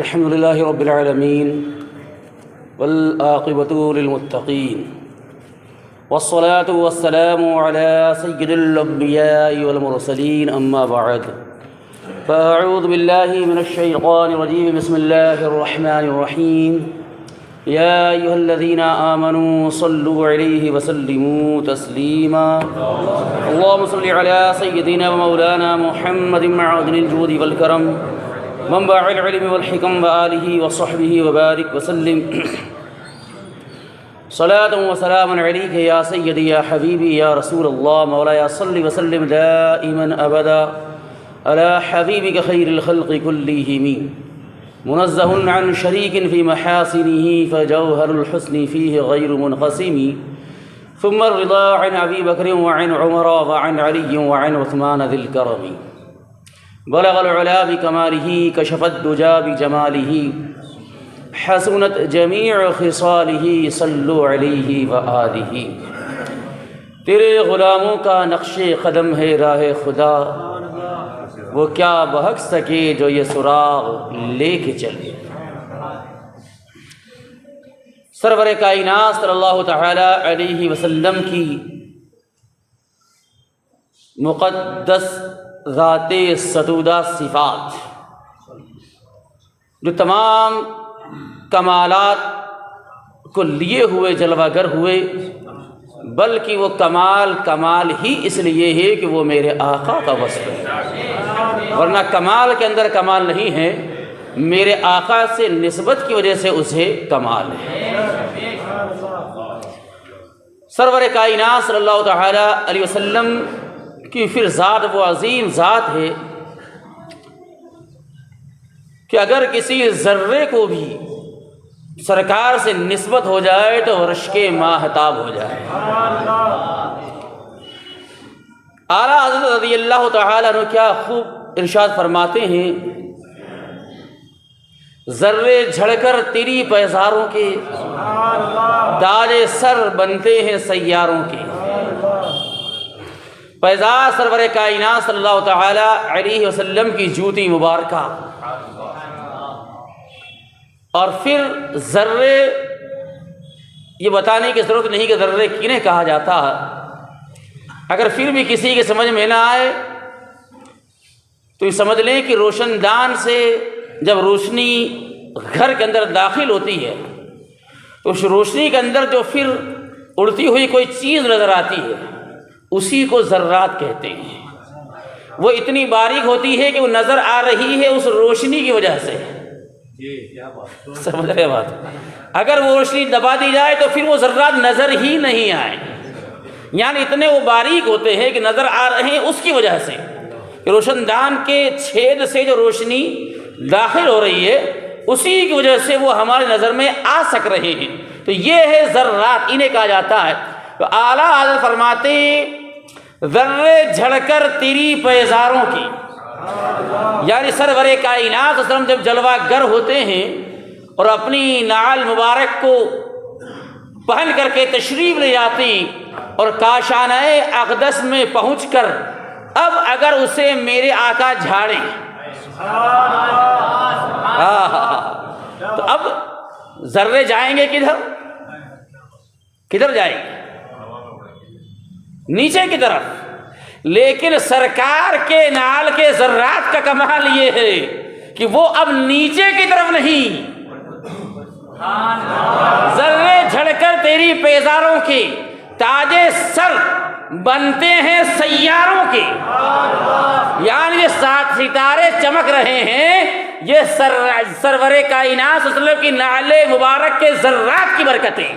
الحمد لله رب العالمين والعاقبة للمتقين والصلاة والسلام على سيد الأنبياء والمرسلين أما بعد فأعوذ بالله من الشيطان الرجيم بسم الله الرحمن الرحيم يا أيها الذين آمنوا صلوا عليه وسلموا تسليما اللهم صل على سيدنا ومولانا محمد معدن الجود والكرم منبع العلم والحكم وآله وصحبه وبارك وسلم صلاة وسلام عليك يا سيدي يا حبيبي يا رسول الله مولاي صل وسلم دائما أبدا على حبيبك خير الخلق كلهم منزه عن شريك في محاسنه فجوهر الحسن فيه غير منقسم ثم الرضا عن أبي بكر وعن عمر وعن علي وعن عثمان ذي الكرم بلغ العلا بكماله كشف الدجى بجماله حسنت جميع خصاله صلوا عليه وآله تیرے غلاموں کا نقش قدم ہے راہ خدا وہ کیا بہک سکے جو یہ سراغ لے کے چلے۔ سرور کائنات صلی اللہ تعالی علیہ وسلم کی مقدس ذات ستودہ صفات جو تمام کمالات کو لیے ہوئے جلوہ گر ہوئے، بلکہ وہ کمال ہی اس لیے ہے کہ وہ میرے آقا کا وصف ہے، ورنہ کمال کے اندر کمال نہیں ہے، میرے آقا سے نسبت کی وجہ سے اسے کمال ہے۔ سرور کائنات صلی اللہ تعالی علیہ وسلم کی پھر ذات وہ عظیم ذات ہے کہ اگر کسی ذرے کو بھی سرکار سے نسبت ہو جائے تو رشک ماہتاب ہو جائے۔ اعلیٰ حضرت رضی اللہ تعالیٰ عنہ کیا خوب ارشاد فرماتے ہیں، ذرے جھڑ کر تیری پیزاروں کے تاج سر بنتے ہیں سیاروں کے۔ پیزار سرور کائنات صلی اللہ تعالی علیہ وسلم کی جوتی مبارکہ، اور پھر ذرے یہ بتانے کی ضرورت نہیں کہ ذرے کینہیں کہا جاتا، اگر پھر بھی کسی کے سمجھ میں نہ آئے تو یہ سمجھ لیں کہ روشن دان سے جب روشنی گھر کے اندر داخل ہوتی ہے تو اس روشنی کے اندر جو پھر اڑتی ہوئی کوئی چیز نظر آتی ہے اسی کو ذرات کہتے ہیں۔ وہ اتنی باریک ہوتی ہے کہ وہ نظر آ رہی ہے اس روشنی کی وجہ سے، سمجھ رہے بات؟ اگر وہ روشنی دبا دی جائے تو پھر وہ ذرات نظر ہی نہیں آئے، یعنی اتنے وہ باریک ہوتے ہیں کہ نظر آ رہے ہیں اس کی وجہ سے کہ روشن دان کے چھید سے جو روشنی داخل ہو رہی ہے اسی کی وجہ سے وہ ہماری نظر میں آ سک رہے ہیں، تو یہ ہے ذرات، انہیں کہا جاتا ہے۔ تو اعلیٰ حضرت فرماتے ذرے جھڑ کر تیری پیزاروں کی، یعنی سرور کائنات وسلم جب جلوہ گر ہوتے ہیں اور اپنی نعل مبارک کو پہن کر کے تشریف لے جاتے ہیں اور کاشانہ اقدس میں پہنچ کر اب اگر اسے میرے آقا جھاڑیں تو اب ذرے جائیں گے کدھر جائیں گے؟ نیچے کی طرف، لیکن سرکار کے نال کے ذرات کا کمال یہ ہے کہ وہ اب نیچے کی طرف نہیں، ذرے جھڑ کر تیری پیزاروں کے تاج سر بنتے ہیں سیاروں کے، یعنی یہ سات ستارے چمک رہے ہیں، یہ سرور کائنات صلی اللہ علیہ وسلم کی نعل مبارک کے ذرات کی برکتیں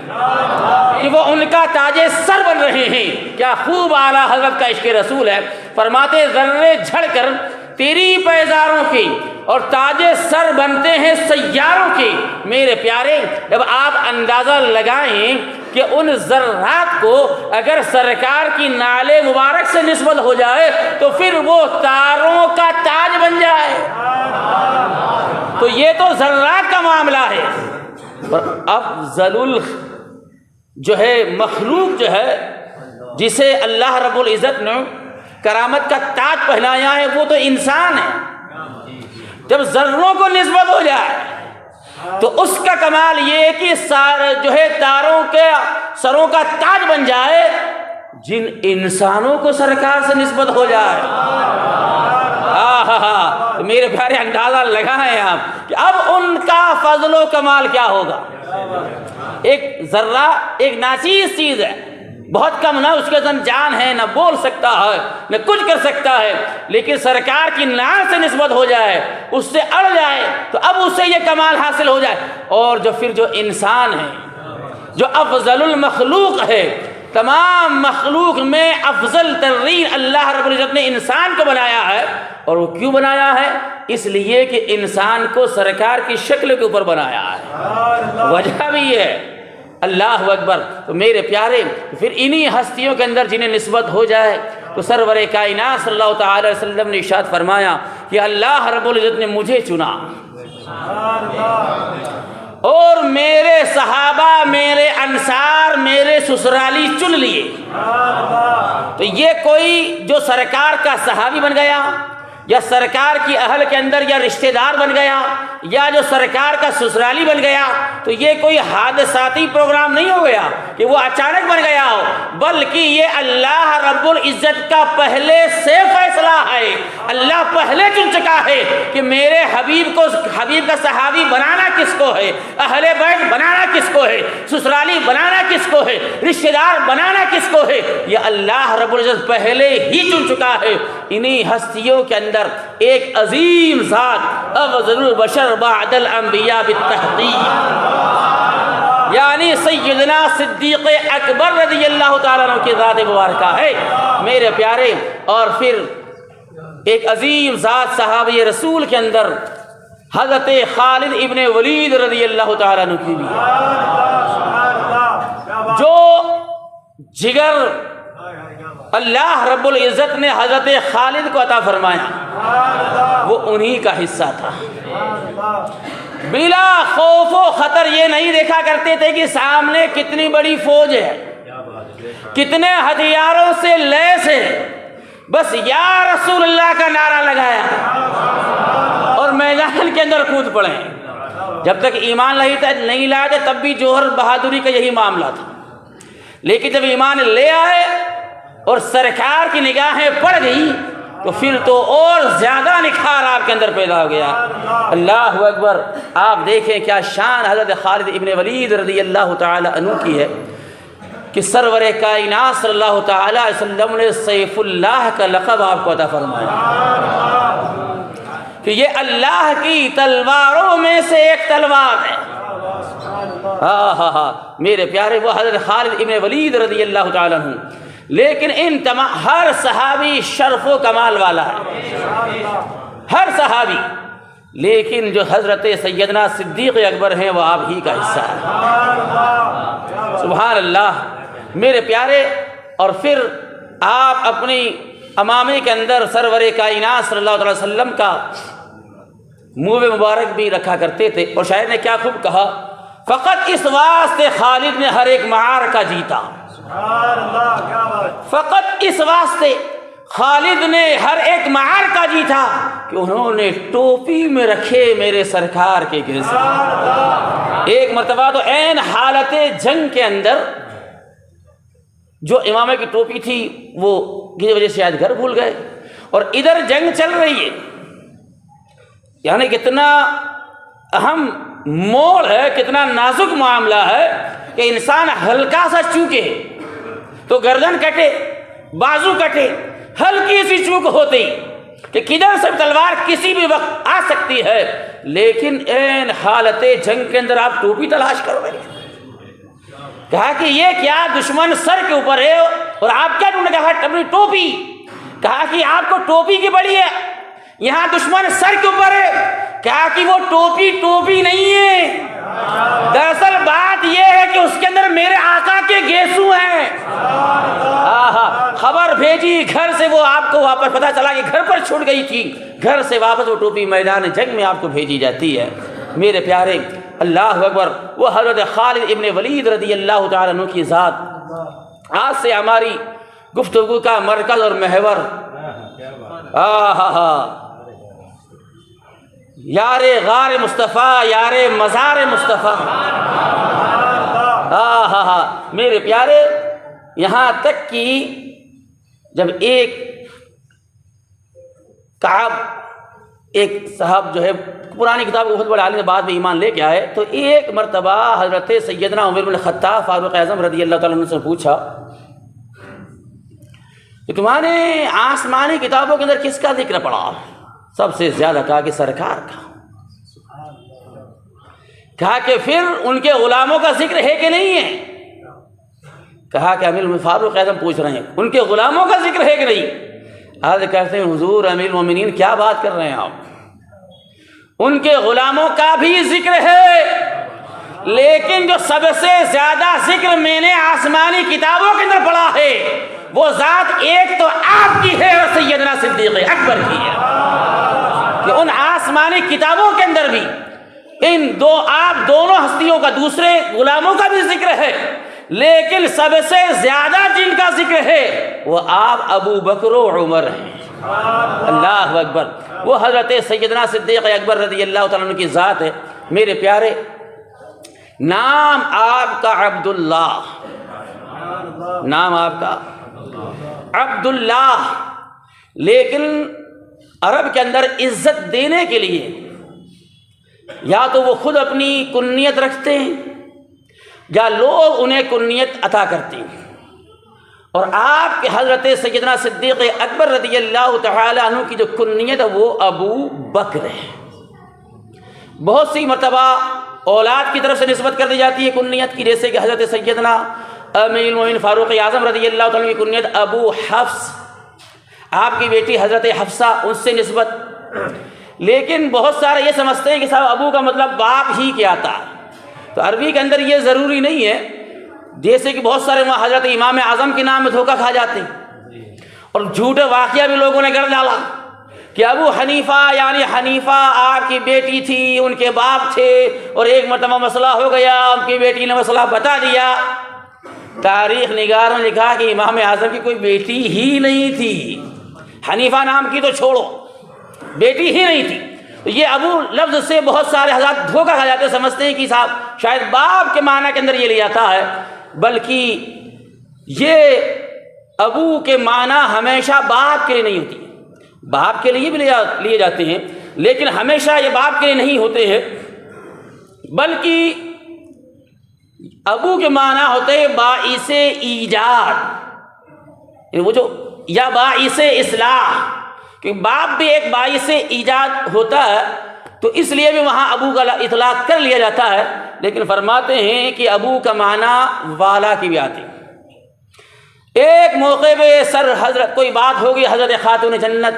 کہ وہ ان کا تاج سر بن رہے ہیں۔ کیا خوب اعلیٰ حضرت کا عشق رسول ہے، فرماتے ذرے جھڑ کر تیری پیزاروں کی اور تاج سر بنتے ہیں سیاروں کے۔ میرے پیارے، جب آپ اندازہ لگائیں کہ ان ذرات کو اگر سرکار کی نعل مبارک سے نسبت ہو جائے تو پھر وہ تاروں کا تاج بن جائے، تو یہ تو ذرات کا معاملہ ہے۔ اور افضل جو ہے مخلوق جو ہے جسے اللہ رب العزت نے کرامت کا تاج پہنایا ہے وہ تو انسان ہے۔ جب ذروں کو نسبت ہو جائے تو اس کا کمال یہ کہ جو ہے تاروں کے سروں کا تاج بن جائے جن انسانوں کو سرکار سے نسبت ہو جائے۔ تو میرے پیارے اندازہ لگائیں آپ کہ اب ان کا فضل و کمال کیا ہوگا۔ ایک ذرہ ایک ناچیز چیز ہے، بہت کم، نہ اس کے اندر جان ہے، نہ بول سکتا ہے، نہ کچھ کر سکتا ہے، لیکن سرکار کی نام سے نسبت ہو جائے، اس سے اڑ جائے تو اب اس سے یہ کمال حاصل ہو جائے۔ اور جو انسان ہے، جو افضل المخلوق ہے، تمام مخلوق میں افضل ترین اللہ رب العزت نے انسان کو بنایا ہے۔ اور وہ کیوں بنایا ہے؟ اس لیے کہ انسان کو سرکار کی شکل کے اوپر بنایا ہے، وجہ بھی یہ ہے۔ اللہ اکبر۔ تو میرے پیارے، پھر انہی ہستیوں کے اندر جنہیں نسبت ہو جائے تو سرور کائنات صلی اللہ تعالی علیہ وسلم نے ارشاد فرمایا کہ اللہ رب العزت نے مجھے چنا اور میرے صحابہ، میرے انصار، میرے سسرالی چن لیے۔ تو یہ کوئی جو سرکار کا صحابی بن گیا یا سرکار کی اہل کے اندر یا رشتہ دار بن گیا یا جو سرکار کا سسرالی بن گیا، تو یہ کوئی حادثاتی پروگرام نہیں ہو گیا کہ وہ اچانک بن گیا ہو، بلکہ یہ اللہ رب العزت کا پہلے سے فیصلہ ہے۔ اللہ پہلے چن چکا ہے کہ میرے حبیب کا صحابی بنانا کس کو ہے، اہل بیت بنانا کس کو ہے، سسرالی بنانا کس کو ہے، رشتہ دار بنانا کس کو ہے، یہ اللہ رب العزت پہلے ہی چن چکا ہے۔ انہی ہستیوں کے اندر ایک عظیم ذات، افضل البشر بعد الانبیاء بالتحقیق، یعنی سیدنا صدیق اکبر رضی اللہ تعالیٰ عنہ کی ذات مبارکہ ہے میرے پیارے۔ اور پھر ایک عظیم ذات صحابی رسول کے اندر حضرت خالد ابن ولید رضی اللہ تعالیٰ عنہ کی بھی، جو جگر اللہ رب العزت نے حضرت خالد کو عطا فرمایا وہ انہی کا حصہ تھا۔ بلا خوف و خطر یہ نہیں دیکھا کرتے تھے کہ سامنے کتنی بڑی فوج ہے، کتنے ہتھیاروں سے لیس ہے، بس یا رسول اللہ کا نعرہ لگایا اور میدان کے اندر کود پڑے۔ جب تک ایمان نہیں لائے تھے تب بھی جوہر بہادری کا یہی معاملہ تھا، لیکن جب ایمان لے آئے اور سرکار کی نگاہیں پڑ گئی تو پھر تو اور زیادہ نکھار آپ کے اندر پیدا ہو گیا۔ اللہ اکبر۔ آپ دیکھیں کیا شان حضرت خالد ابن ولید رضی اللہ تعالی عنہ کی ہے کہ سرور کائنات صلی اللہ تعالی علیہ وسلم نے سیف اللہ کا لقب آپ کو عطا فرمایا کہ یہ اللہ کی تلواروں میں سے ایک تلوار ہے۔ میرے پیارے، وہ حضرت خالد ابن ولید رضی اللہ تعالی عنہ، لیکن ان تمام ہر صحابی شرف و کمال والا ہے، ہر صحابی، لیکن جو حضرت سیدنا صدیق اکبر ہیں وہ آپ ہی کا حصہ ہے۔ سبحان اللہ میرے پیارے۔ اور پھر آپ اپنی امامے کے اندر سرور کائنات صلی اللہ علیہ وسلم کا منہ مبارک بھی رکھا کرتے تھے، اور شاعر نے کیا خوب کہا، فقط اس واسطے خالد نے ہر ایک معرکہ جیتا، فقط اس واسطے خالد نے ہر ایک معرکہ جیتا کہ انہوں نے ٹوپی میں رکھے میرے سرکار کے گرز۔ ایک مرتبہ تو عین حالت جنگ کے اندر جو امامہ کی ٹوپی تھی وہ کی وجہ سے شاید گھر بھول گئے، اور ادھر جنگ چل رہی ہے، یعنی کتنا اہم موڑ ہے، کتنا نازک معاملہ ہے کہ انسان ہلکا سا چوکے تو گردن کٹے، بازو کٹے، ہلکی سی چوک ہوتی کہ کدھر سے تلوار کسی بھی وقت آ سکتی ہے، لیکن این حالت جنگ کے اندر آپ ٹوپی تلاش کرو گے۔ کہا کہ یہ کیا دشمن سر کے اوپر ہے اور آپ کیا ڈھونڈ؟ کہا اپنی ٹوپی۔ کہا کہ آپ کو ٹوپی کی بڑی ہے، یہاں دشمن سر کے اوپر ہے۔ کہا کہ وہ ٹوپی نہیں ہے، دراصل بات یہ ہے کہ اس کے اندر میرے آقا کے گیسو ہیں۔ خبر بھیجی گھر سے، وہ آپ کو واپس پتہ چلا کہ گھر پر چھوٹ گئی تھی، گھر سے واپس وہ ٹوپی میدان جنگ میں آپ کو بھیجی جاتی ہے۔ میرے پیارے، اللہ اکبر، وہ حضرت خالد ابن ولید رضی اللہ تعالیٰ عنہ کی ذات آج سے ہماری گفتگو کا مرکز اور محور یار غار مصطفیٰ، یار مزار مصطفیٰ. میرے پیارے، یہاں تک کہ جب ایک کعب، ایک صاحب جو ہے پرانی کتاب کو بہت بڑے عالم بعد میں ایمان لے کے آئے، تو ایک مرتبہ حضرت سیدنا عمر بن خطاب فاروق اعظم رضی اللہ تعالیٰ عنہ سے پوچھا کہ تمہارے آسمانی کتابوں کے اندر کس کا ذکر پڑا؟ سب سے زیادہ کہا کہ سرکار کا. کہا کہ پھر ان کے غلاموں کا ذکر ہے کہ نہیں ہے؟ کہا کہ امیر فاروق اعظم پوچھ رہے ہیں ان کے غلاموں کا ذکر ہے کہ نہیں؟ عرض کرتے ہیں حضور امیر المومنین کیا بات کر رہے ہیں آپ؟ ان کے غلاموں کا بھی ذکر ہے، لیکن جو سب سے زیادہ ذکر میں نے آسمانی کتابوں کے اندر پڑھا ہے وہ ذات ایک تو آپ کی ہے اور سیدنا صدیق اکبر کی ہے. کہ ان آسمانی کتابوں کے اندر بھی آپ دونوں ہستیوں کا، دوسرے غلاموں کا بھی ذکر ہے، لیکن سب سے زیادہ جن کا ذکر ہے وہ آپ ابو بکر و عمر ہیں. اللہ اکبر. وہ حضرت سیدنا صدیق اکبر رضی اللہ تعالیٰ عنہ کی ذات ہے. میرے پیارے، نام آپ کا عبداللہ، نام آپ کا عبداللہ، لیکن عرب کے اندر عزت دینے کے لیے یا تو وہ خود اپنی کنیت رکھتے ہیں یا لوگ انہیں کنیت عطا کرتے ہیں. اور آپ کے حضرت سیدنا صدیق اکبر رضی اللہ تعالی عنہ کی جو کنیت ہے وہ ابو بکر ہے. بہت سی مرتبہ اولاد کی طرف سے نسبت کر دی جاتی ہے کنیت کی، جیسے کہ حضرت سیدنا امیر المومنین فاروق اعظم رضی اللہ تعالیٰ عنہ کی کنیت ابو حفص، آپ کی بیٹی حضرت حفصہ، ان سے نسبت. لیکن بہت سارے یہ سمجھتے ہیں کہ صاحب ابو کا مطلب باپ ہی کیا آتا ہے، تو عربی کے اندر یہ ضروری نہیں ہے. جیسے کہ بہت سارے وہاں حضرت امام اعظم کے نام میں دھوکہ کھا جاتے ہیں، اور جھوٹے واقعہ بھی لوگوں نے گڑھ ڈالا کہ ابو حنیفہ یعنی حنیفہ آپ کی بیٹی تھی، ان کے باپ تھے، اور ایک مرتبہ مسئلہ ہو گیا، ان کی بیٹی نے مسئلہ بتا دیا. تاریخ نگاروں نے لکھا کہ امام اعظم کی کوئی بیٹی ہی نہیں تھی، حنیفہ نام کی تو چھوڑو، بیٹی ہی نہیں تھی. یہ ابو لفظ سے بہت سارے حضرات دھوکہ کھا جاتے، سمجھتے ہیں کہ صاحب شاید باپ کے معنی کے اندر یہ لیا جاتا ہے، بلکہ یہ ابو کے معنی ہمیشہ باپ کے لیے نہیں ہوتی. باپ کے لیے بھی لیے جاتے ہیں، لیکن ہمیشہ یہ باپ کے لیے نہیں ہوتے ہیں، بلکہ ابو کے معنی ہوتے ہیں باعث ایجاد، یعنی وہ جو یا باعث اصلاح، کہ باپ بھی ایک باعث ایجاد ہوتا ہے، تو اس لیے بھی وہاں ابو کا اطلاق کر لیا جاتا ہے. لیکن فرماتے ہیں کہ ابو کا معنی والا کی بھی آتی. ایک موقع پہ حضرت کوئی بات ہوگی حضرت خاتون جنت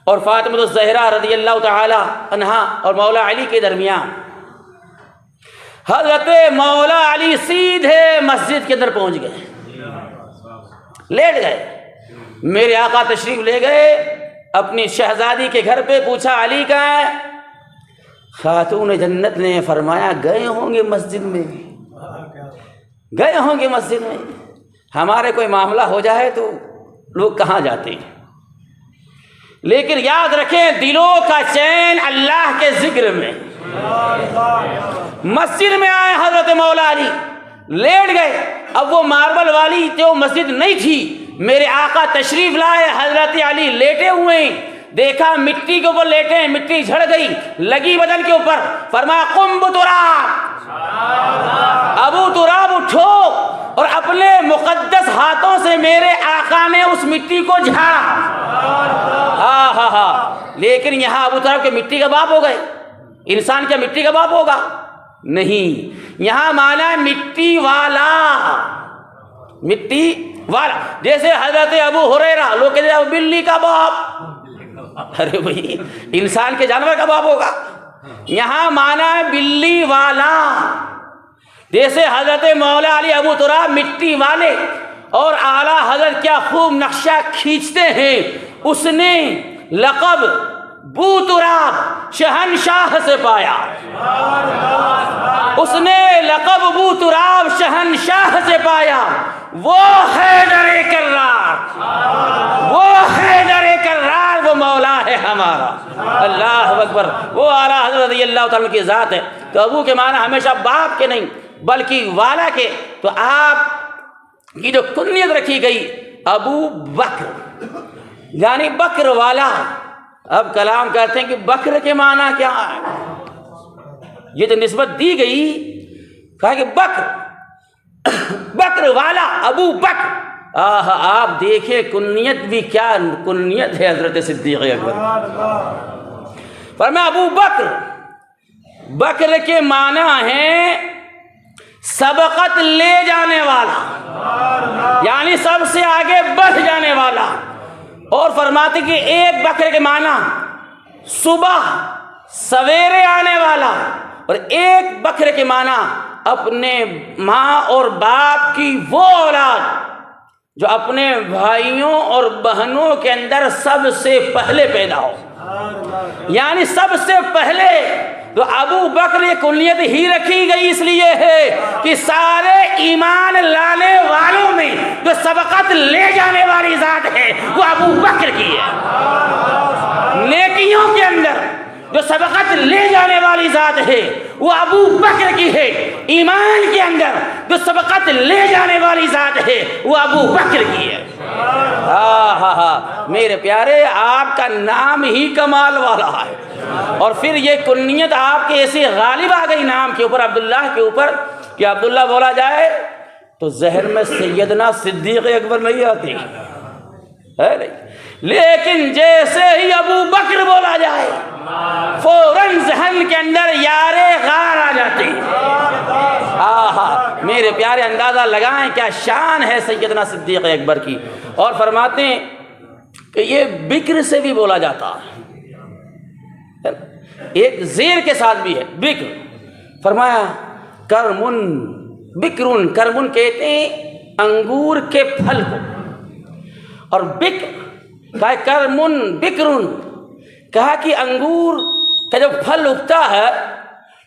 اور فاطمہ الزہرا رضی اللہ تعالی عنہا اور مولا علی کے درمیان. حضرت مولا علی سیدھے مسجد کے اندر پہنچ گئے، لیٹ گئے. میرے آقا تشریف لے گئے اپنی شہزادی کے گھر پہ. پوچھا علی کہاں ہے؟ خاتون جنت نے فرمایا گئے ہوں گے مسجد میں، گئے ہوں گے مسجد میں. ہمارے کوئی معاملہ ہو جائے تو لوگ کہاں جاتے ہیں، لیکن یاد رکھیں دلوں کا چین اللہ کے ذکر میں. مسجد میں آئے حضرت مولا علی، لیٹ گئے. اب وہ ماربل والی جو مسجد نہیں تھی، میرے آقا تشریف لائے، حضرت علی لیٹے ہوئے ہیں. دیکھا مٹی کے اوپر لیٹے ہیں، مٹی جھڑ گئی، لگی بدن کے اوپر. فرمایا قم بتراب، ابو تراب اٹھو، اور اپنے مقدس ہاتھوں سے میرے آقا نے اس مٹی کو جھاڑا. لیکن یہاں ابو تراب کے مٹی کا باپ ہو گئے. انسان کیا مٹی کا باپ ہوگا؟ نہیں، یہاں مانا ہے مٹی والا، مٹی والا. جیسے حضرت ابو ہریرہ لوگ کہتے ہیں بلی کا باپ، ارے بھائی انسان کے جانور کا باپ ہوگا. یہاں مانا ہے بلی والا. جیسے حضرت مولا علی ابو تراب مٹی والے، اور اعلیٰ حضرت کیا خوب نقشہ کھینچتے ہیں. اس نے لقب بو تراب شہنشاہ سے پایا، اس نے لقب بو تراب شہنشاہ سے پایا. وہ حیدر کرار، وہ حیدر کرار، وہ مولا ہے ہمارا. اللہ اکبر، وہ اعلیٰ حضرت رضی اللہ تعالیٰ کی ذات ہے۔ تو ابو کے معنی ہمیشہ باپ کے نہیں بلکہ والا کے، تو آپ کی جو کنیت رکھی گئی ابو بکر یعنی بکر والا۔ اب کلام کرتے ہیں کہ بکر کے معنی کیا ہے، یہ جو نسبت دی گئی، کہا کہ بکر والا ابو بکر۔ آپ دیکھیں کنیت بھی کیا کنیت ہے حضرت صدیق اکبر۔ فرمایا ابو بکر، بکر کے معنی ہے سبقت لے جانے والا، یعنی سب سے آگے بڑھ جانے والا۔ اور فرماتے کہ ایک بکر کے معنی صبح سویرے آنے والا، اور ایک بکر کے معنی اپنے ماں اور باپ کی وہ اولاد جو اپنے بھائیوں اور بہنوں کے اندر سب سے پہلے پیدا ہو، یعنی سب سے پہلے۔ تو ابو بکر یہ کنیت ہی رکھی گئی اس لیے ہے کہ سارے ایمان لانے والوں میں جو سبقت لے جانے والی ذات ہے وہ ابو بکر کی ہے۔ نیکیوں کے اندر جو سبقت لے جانے والی ذات ہے وہ ابو بکر کی ہے۔ ایمان کے اندر جو سبقت لے جانے والی ذات ہے وہ ابو بکر کی ہے۔ میرے پیارے، آپ کا نام ہی کمال والا ہے، اور پھر یہ کنیت آپ کے ایسی غالب آ گئی نام کے اوپر، عبداللہ کے اوپر، کہ عبداللہ بولا جائے تو ذہن میں سیدنا صدیق اکبر نہیں آتی ہے نہیں، لیکن جیسے ہی ابو بکر بولا جائے فوراً ذہن کے اندر یار غار آ جاتی۔ میرے پیارے اندازہ لگائیں کیا شان ہے سیدنا صدیق اکبر کی۔ اور فرماتے ہیں کہ یہ بکر سے بھی بولا جاتا ہے، ایک زیر کے ساتھ بھی ہے بکر۔ فرمایا کرمن بکرن، کرمن کہتے ہیں انگور کے پھل کو، اور بکر کہا کرمن بکرن، کہا کہ انگور کا جب پھل اگتا ہے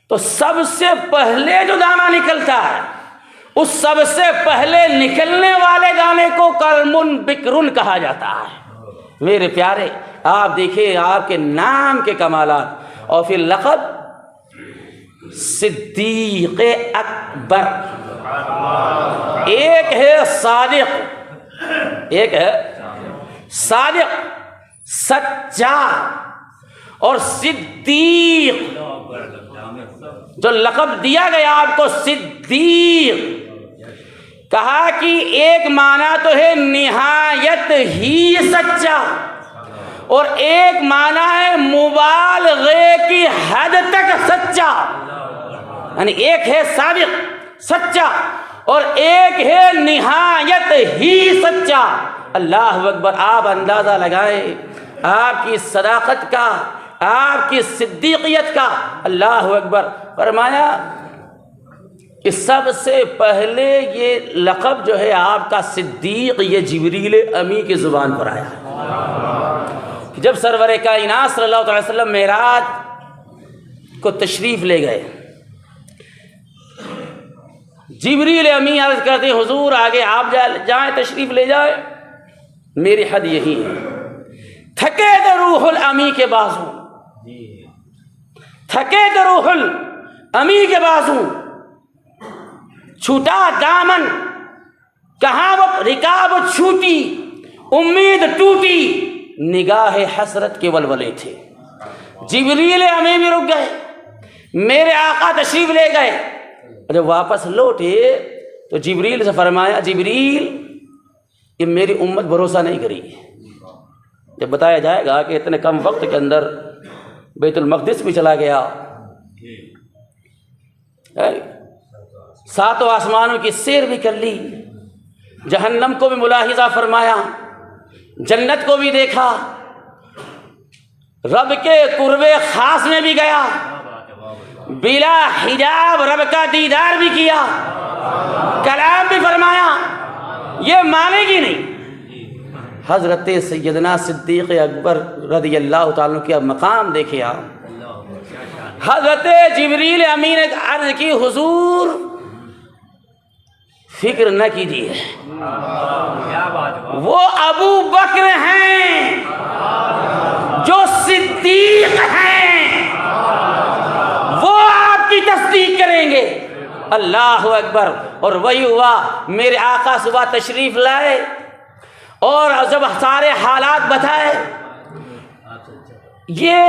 تو سب سے پہلے جو دانہ نکلتا ہے اس سب سے پہلے نکلنے والے دانے کو کرمن بکرن کہا جاتا ہے۔ میرے پیارے، آپ دیکھیں آپ کے نام کے کمالات، اور پھر لقب صدیق اکبر۔ ایک ہے صادق، ایک ہے صادق سچا، اور صدیق جو لقب دیا گیا آپ کو صدیق، کہا کہ ایک معنی تو ہے نہایت ہی سچا، اور ایک معنی ہے مبالغے کی حد تک سچا، یعنی ایک ہے صادق سچا اور ایک ہے نہایت ہی سچا۔ اللہ اکبر، آپ اندازہ لگائیں آپ کی صداقت کا، آپ کی صدیقیت کا۔ اللہ اکبر، فرمایا کہ سب سے پہلے یہ لقب جو ہے آپ کا صدیق، یہ جبریل امی کی زبان پر آیا ہے۔ جب سرور کائنات صلی اللہ علیہ وسلم معراج کو تشریف لے گئے، جبریل امی عرض کرتے حضور آگے آپ جائیں، تشریف لے جائیں، میری حد یہی ہے۔ تھکے تو روح الامی کے بازو، تھکے تو روح الامی کے بازو، چھوٹا دامن کہاں وہ رکاب چھوٹی، امید ٹوٹی، نگاہ حسرت کے ولولے تھے۔ جبریل امی بھی رک گئے، میرے آقا تشریف لے گئے، جب واپس لوٹے تو جبریل سے فرمایا جبریل یہ میری امت بھروسہ نہیں کری۔ جب بتایا جائے گا کہ اتنے کم وقت کے اندر بیت المقدس بھی چلا گیا، 7 آسمانوں کی سیر بھی کر لی، جہنم کو بھی ملاحظہ فرمایا، جنت کو بھی دیکھا، رب کے قرب خاص میں بھی گیا، بلا حجاب رب کا دیدار بھی کیا، کلام بھی فرمایا، یہ مانے گی نہیں۔ حضرت سیدنا صدیق اکبر رضی اللہ تعالیٰ کی اب مقام دیکھے آپ۔ حضرت جبریل امین نے عرض کی حضور فکر نہ کیجیے، وہ ابو بکر ہیں جو صدیق ہیں وہ آپ کی تصدیق کریں گے۔ اللہ اکبر۔ اور وہی ہوا، میرے آقا صبح تشریف لائے اور جب سارے حالات بتائے، یہ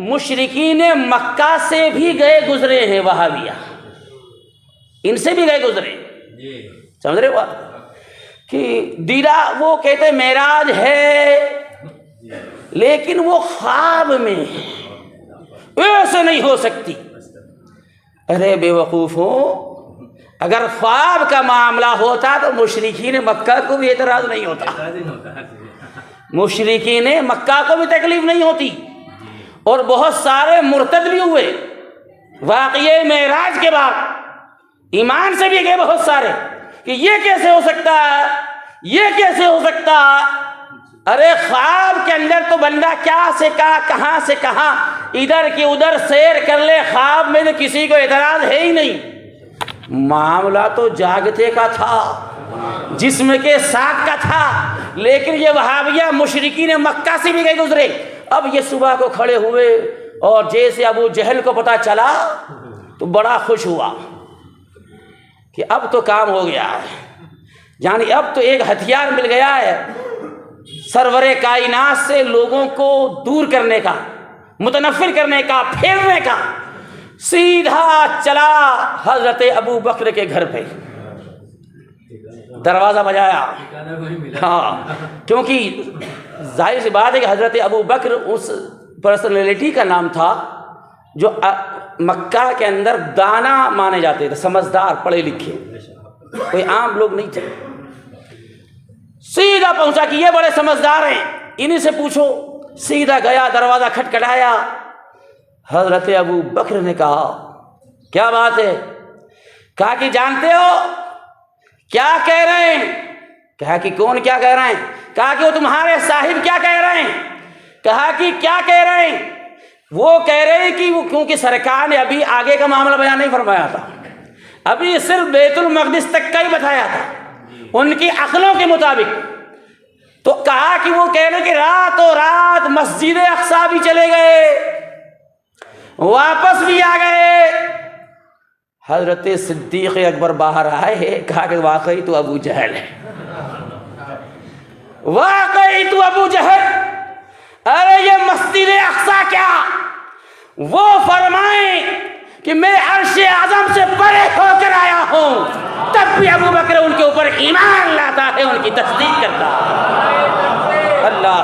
مشرکین مکہ سے بھی گئے گزرے ہیں، وہابیہ ان سے بھی گئے گزرے، سمجھ رہے ہو کہ دیرا وہ کہتے معراج ہے لیکن وہ خواب میں ہے، ایسے نہیں ہو سکتی۔ ارے بے وقوف ہو، اگر خواب کا معاملہ ہوتا تو مشرکین مکہ کو بھی اعتراض نہیں ہوتا، مشرکین مکہ کو بھی تکلیف نہیں ہوتی، اور بہت سارے مرتد بھی ہوئے واقعے معراج کے بعد، ایمان سے بھی گئے بہت سارے کہ یہ کیسے ہو سکتا ہے، یہ کیسے ہو سکتا ہے۔ ارے خواب کے اندر تو بندہ کیا سے کہاں سے کہاں ادھر کی ادھر سیر کر لے، خواب میں تو کسی کو اعتراض ہے ہی نہیں۔ معاملہ تو جاگتے کا تھا، جسم کے ساتھ کا تھا، لیکن یہ وہابیہ مشرکین مکہ سے بھی گئے گزرے۔ اب یہ صبح کو کھڑے ہوئے اور جیسے ابو جہل کو پتہ چلا تو بڑا خوش ہوا کہ اب تو کام ہو گیا ہے، یعنی اب تو ایک ہتھیار مل گیا ہے سرور کائنات سے لوگوں کو دور کرنے کا، متنفر کرنے کا، پھیرنے کا۔ سیدھا چلا حضرت ابو بکر کے گھر پہ، دروازہ بجایا، ہاں، کیونکہ ظاہر سی بات ہے کہ حضرت ابو بکر اس پرسنالٹی کا نام تھا جو مکہ کے اندر دانا مانے جاتے تھے، سمجھدار، پڑھے لکھے، کوئی عام لوگ نہیں تھے۔ سیدھا پہنچا کہ یہ بڑے سمجھدار ہیں، انہی سے پوچھو۔ سیدھا گیا، دروازہ کھٹکھٹایا، حضرت ابو بکر نے کہا کیا بات ہے؟ کہا کہ جانتے ہو کیا کہہ رہے ہیں؟ کہا کہ کون کیا کہہ رہے ہیں؟ کہا کہ وہ تمہارے صاحب کیا کہہ رہے ہیں؟ کہا کہ کیا کہہ رہے ہیں؟ وہ کہہ رہے ہیں کہ وہ کیونکہ سرکار نے ابھی آگے کا معاملہ بیان نہیں فرمایا تھا، ابھی صرف بیت المقدس تک کا ہی بتایا تھا ان کی عقلوں کے مطابق، تو کہا کہ وہ کہہ رہے کہ راتوں رات مسجد اقصی بھی چلے گئے، واپس بھی آ گئے۔ حضرت صدیق اکبر باہر آئے ہیں، کہا کہ واقعی تو ابو جہل ہے، واقعی تو ابو جہل۔ ارے یہ مسجد اقصی کیا، وہ فرمائیں کہ میں عرش اعظم سے پرے ہو کر آیا ہوں، تب بھی ابو بکر ان کے اوپر ایمان لاتا ہے، ان کی تصدیق کرتا ہے۔ اللہ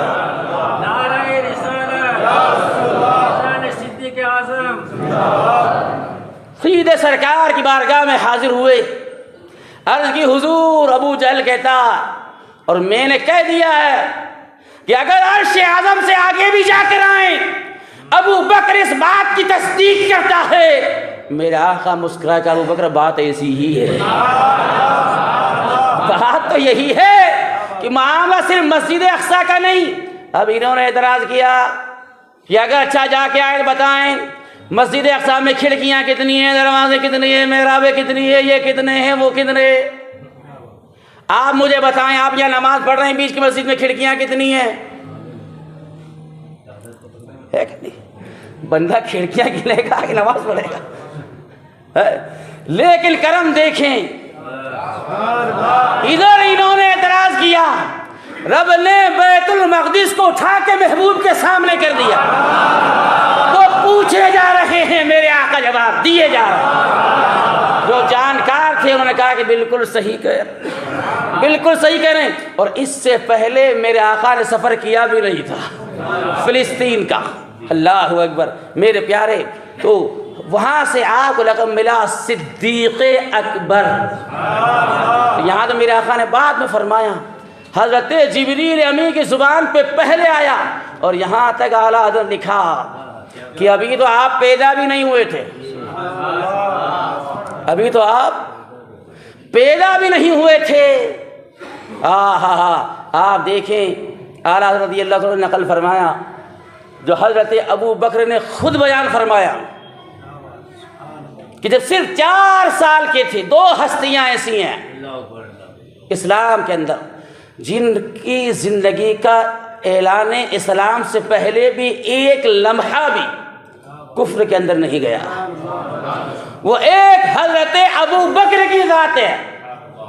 نعرہ رسالت، صدیق اعظم۔ سیدھے سرکار کی بارگاہ میں حاضر ہوئے، عرض کی حضور ابو جہل کہتا اور میں نے کہہ دیا ہے کہ اگر عرش اعظم سے آگے بھی جا کر آئیں ابو بکر اس بات کی تصدیق کرتا ہے۔ میرا آقا مسکرا کہ ابو بکر بات ایسی ہی ہے، بات تو یہی ہے کہ معاملہ صرف مسجد اقصی کا نہیں۔ اب انہوں نے اعتراض کیا کہ اگر اچھا جا کے آئے بتائیں مسجد اقصی میں کھڑکیاں کتنی ہیں، دروازے کتنی ہیں، محرابیں کتنی ہیں، یہ کتنے ہیں، وہ کتنے، آپ مجھے بتائیں، آپ یہاں نماز پڑھ رہے ہیں بیچ کی مسجد میں کھڑکیاں کتنی ہیں؟ ہے کہ نہیں؟ بندہ کھڑکیاں گنے گا کہ نماز پڑھے گا؟ لیکن کرم دیکھیں، ادھر انہوں نے اعتراض کیا، رب نے بیت المقدس کو اٹھا کے محبوب کے سامنے کر دیا، وہ پوچھے جا رہے ہیں، میرے آقا جواب دیے جا رہے ہیں۔ جو جانکار تھے انہوں نے کہا کہ بالکل صحیح کہہ رہے ہیں، بالکل صحیح کہہ رہے ہیں۔ اور اس سے پہلے میرے آقا نے سفر کیا بھی نہیں تھا فلسطین کا۔ اللہ اکبر میرے پیارے، تو وہاں سے آپ کو لقب ملا صدیق اکبر۔ یہاں تو میرے آقا نے بعد میں فرمایا، حضرت جبریل امی کی زبان پہ پہلے آیا، اور یہاں تک اعلیٰ حضرت لکھا کہ ابھی تو آپ پیدا بھی نہیں ہوئے تھے، ابھی تو آپ پیدا بھی نہیں ہوئے تھے۔ آپ دیکھیں اعلیٰ حضرت رضی اللہ عنہ نے نقل فرمایا، جو حضرت ابو بکر نے خود بیان فرمایا کہ جب صرف 4 سال کے تھے، 2 ہستیاں ایسی ہیں اسلام کے اندر جن کی زندگی کا اعلان اسلام سے پہلے بھی ایک لمحہ بھی کفر کے اندر نہیں گیا. وہ ایک حضرت ابو بکر کی ذات ہے،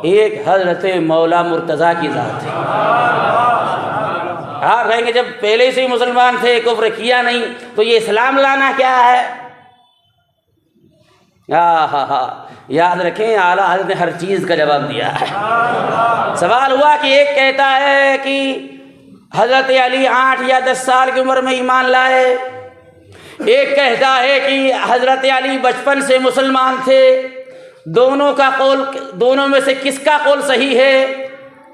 ایک حضرت مولا مرتضیٰ کی ذات ہے. آپ کہیں گے جب پہلے سے ہی مسلمان تھے، کفر کیا نہیں، تو یہ اسلام لانا کیا ہے؟ یاد رکھیں اعلیٰ حضرت نے ہر چیز کا جواب دیا ہے. سوال ہوا کہ ایک کہتا ہے کہ حضرت علی 8 یا 10 سال کی عمر میں ایمان لائے، ایک کہتا ہے کہ حضرت علی بچپن سے مسلمان تھے. دونوں کا قول، دونوں میں سے کس کا قول صحیح ہے؟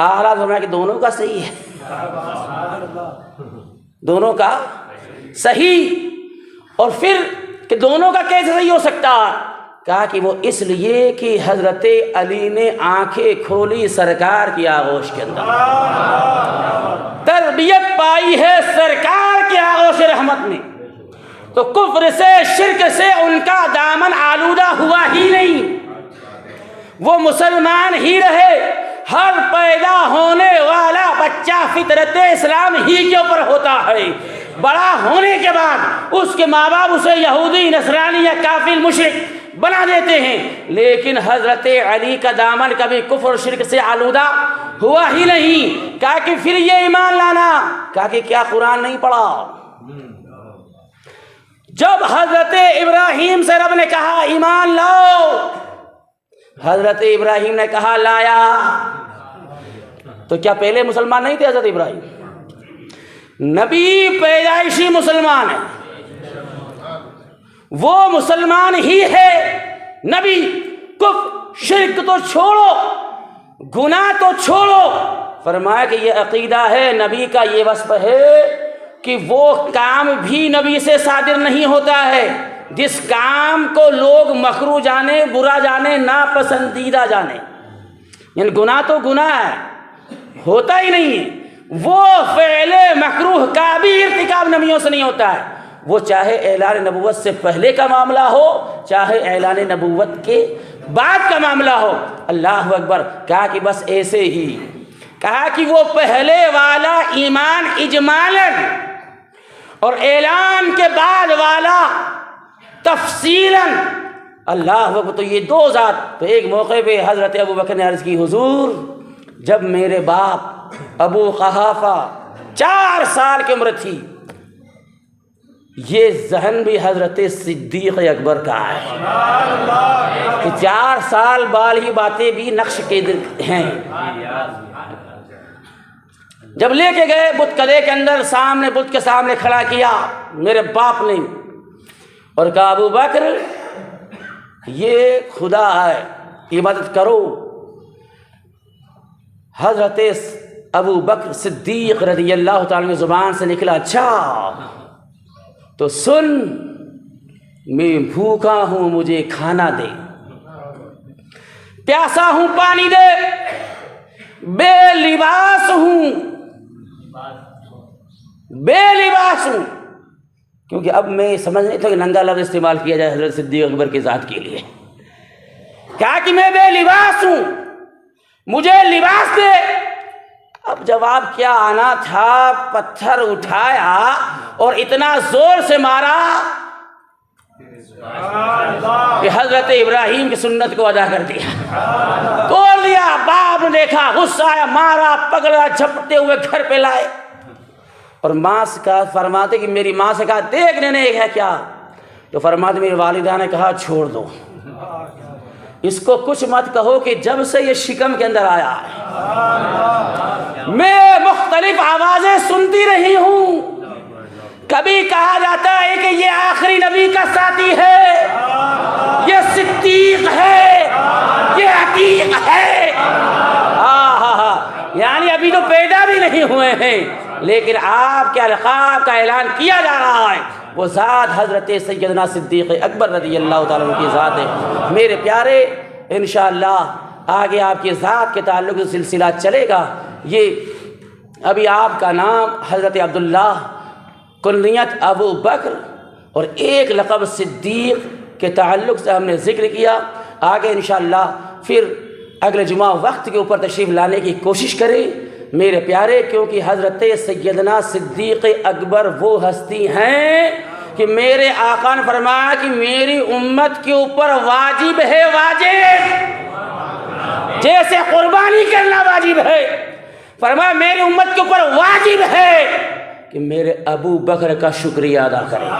اعلیٰ فرمایا کہ دونوں کا صحیح ہے، دونوں کا صحیح. اور پھر کہ دونوں کا کیسے صحیح ہو سکتا؟ کہا کہ وہ اس لیے کہ حضرت علی نے آنکھیں کھولی سرکار کی آغوش کے اندر، تربیت پائی ہے سرکار کی آغوش رحمت میں، تو کفر سے شرک سے ان کا دامن آلودہ ہوا ہی نہیں، وہ مسلمان ہی رہے. ہر پیدا ہونے والا بچہ فطرت اسلام ہی کے اوپر ہوتا ہے. بڑا ہونے کے بعد اس کے ماں باپ اسے یہودی، نصرانی یا کافر، مشرک بنا دیتے ہیں، لیکن حضرت علی کا دامن کبھی کفر شرک سے آلودہ ہوا ہی نہیں. کہا کہ پھر یہ ایمان لانا، کہا کہ کیا قرآن نہیں پڑھا؟ جب حضرت ابراہیم سے رب نے کہا ایمان لاؤ، حضرت ابراہیم نے کہا لایا. تو کیا پہلے مسلمان نہیں تھے حضرت ابراہیم؟ نبی پیدائشی مسلمان ہے، وہ مسلمان ہی ہے. نبی کفر شرک تو چھوڑو، گناہ تو چھوڑو. فرمایا کہ یہ عقیدہ ہے، نبی کا یہ وصف ہے کہ وہ کام بھی نبی سے صادر نہیں ہوتا ہے جس کام کو لوگ مکروہ جانے، برا جانے، ناپسندیدہ جانے. یعنی گناہ تو گناہ ہے، ہوتا ہی نہیں ہے. وہ فعل مکروہ کا بھی ارتکاب نبیوں سے نہیں ہوتا ہے، وہ چاہے اعلان نبوت سے پہلے کا معاملہ ہو، چاہے اعلان نبوت کے بعد کا معاملہ ہو. اللہ اکبر. کہا کہ بس ایسے ہی، کہا کہ وہ پہلے والا ایمان اجمالاً اور اعلان کے بعد والا تفصیلاً. اللہ اکبر. تو یہ دو ذات. تو ایک موقع پہ حضرت ابو بکر نے عرض کی حضور جب میرے باپ ابو قحافہ 4 سال کی عمر تھی، یہ ذہن بھی حضرت صدیق اکبر کا ہے کہ 4 سال بال ہی باتیں بھی نقش کے ہیں. جب لے کے گئے بت کدے کے اندر، سامنے بت کے سامنے کھڑا کیا میرے باپ نے، اور کہا ابو بکر یہ خدا ہے، عبادت کرو. حضرت ابو بکر صدیق رضی اللہ تعالیٰ کی زبان سے نکلا اچھا تو سن، میں بھوکا ہوں مجھے کھانا دے، پیاسا ہوں پانی دے، بے لباس ہوں، بے لباس ہوں. کیونکہ اب میں سمجھ نہیں تھا کہ ننگا لفظ استعمال کیا جائے حضرت صدیق اکبر کی ذات کے لیے. کہا کہ میں بے لباس ہوں، مجھے لباس دے. اب جواب کیا آنا تھا، پتھر اٹھایا اور اتنا زور سے مارا کہ حضرت ابراہیم کی سنت کو ادا کر دیا، توڑ دیا. باپ نے دیکھا، غصہ آیا، مارا، پکڑا، جھپٹتے ہوئے گھر پہ لائے. اور ماں سے کہا، فرماتے کہ میری ماں سے کہا دیکھنے نے ہے کیا؟ تو فرماتے میری والدہ نے کہا چھوڑ دو اس کو، کچھ مت کہو کہ جب سے یہ شکم کے اندر آیا ہے میں مختلف آوازیں سنتی رہی ہوں. کبھی کہا جاتا ہے کہ یہ آخری نبی کا ساتھی ہے، یہ صدیق ہے، یہ عتیق ہے. یعنی ابھی تو پیدا بھی نہیں ہوئے ہیں، لیکن آپ کے القاب کا اعلان کیا جا رہا ہے. وہ ذات حضرت سیدنا صدیق اکبر رضی اللہ تعالیٰ عنہ کی ذات ہے. میرے پیارے انشاءاللہ آگے آپ کی ذات کے تعلق سے سلسلہ چلے گا. یہ ابھی آپ کا نام حضرت عبداللہ، کنیت ابو بکر اور ایک لقب صدیق کے تعلق سے ہم نے ذکر کیا. آگے انشاءاللہ پھر اگلے جمعہ وقت کے اوپر تشریف لانے کی کوشش کریں. میرے پیارے، کیونکہ حضرت سیدنا صدیق اکبر وہ ہستی ہیں کہ میرے آقا نے فرمایا کہ میری امت کے اوپر واجب ہے، واجب جیسے قربانی کرنا واجب ہے، فرمایا میری امت کے اوپر واجب ہے کہ میرے ابو بکر کا شکریہ ادا کریں۔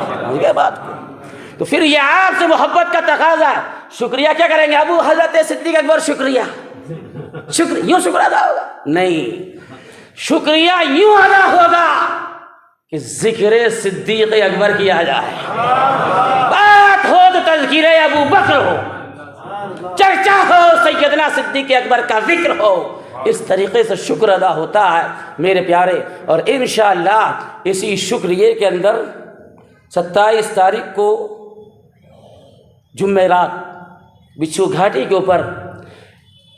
سمجھ گئے بات کو؟ تو پھر یہ آپ سے محبت کا تقاضا ہے، شکریہ کیا کریں گے؟ ابو حضرت صدیق اکبر شکریہ، یوں شکر ادا ہوگا؟ نہیں، شکریہ یوں ادا ہوگا کہ ذکر صدیق اکبر کیا جائے، بات ہو تو تذکیر ابو بکر ہو، چرچا ہو سیدنا صدیق اکبر کا ذکر ہو، اس طریقے سے شکر ادا ہوتا ہے میرے پیارے۔ اور انشاءاللہ اسی شکریہ کے اندر 27 تاریخ کو جمعرات بچھو گھاٹی کے اوپر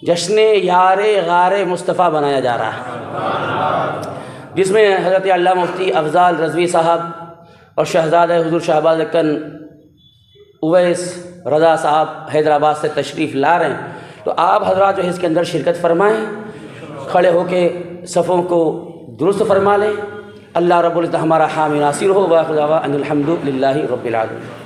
جشن یار غار مصطفیٰ بنایا جا رہا ہے، جس میں حضرت علامہ مفتی افضال رضوی صاحب اور شہزادہ حضور شہباز لکن اویس رضا صاحب حیدرآباد سے تشریف لا رہے ہیں۔ تو آپ حضرات جو ہے اس کے اندر شرکت فرمائیں، کھڑے ہو کے صفوں کو درست فرما لیں۔ اللہ رب العزت ہمارا حامی ناصر ہو، وآخر دعوانا ان الحمد للہ رب العالمین۔